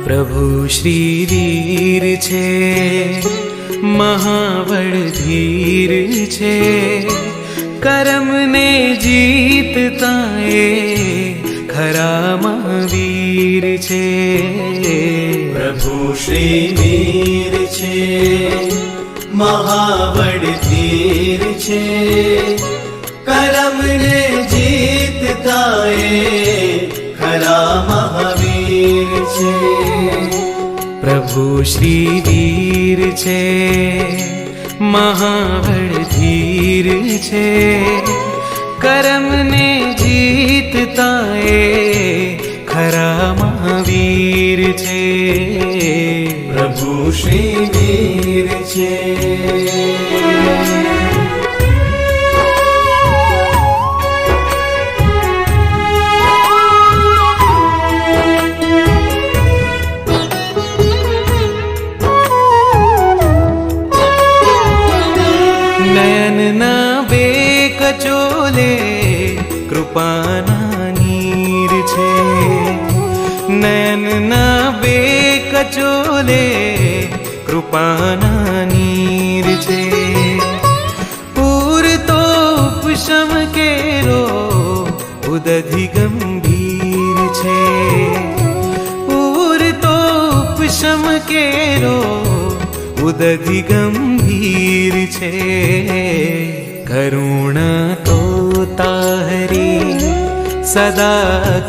પ્રભુ શ્રી વીર છે, મહાબળ ધીર છે, કરમને જીતતા એ ખરા મહાવીર છે. પ્રભુ શ્રી વીર છે, મહાબળ ધીર છે, કરમને જીતતા એ ખરા મહાવીર છે. પ્રભુ શ્રી વીર છે, મહાબળ ધીર છે, કરમને જીતતા એ ખરા મહાવીર છે. પ્રભુ શ્રી વીર છે. નયનના બે કચોલે કૃપાના નીર છે, નયનના બે કચોલે કૃપાના નીર છે. પૂરતો ઉપશમ કેરો ઉદધિ ગંભીર છે, પૂરતો ઉપશમ કેરો ઉદધિ ગંભીર છે. કરુણા તો તારી સદા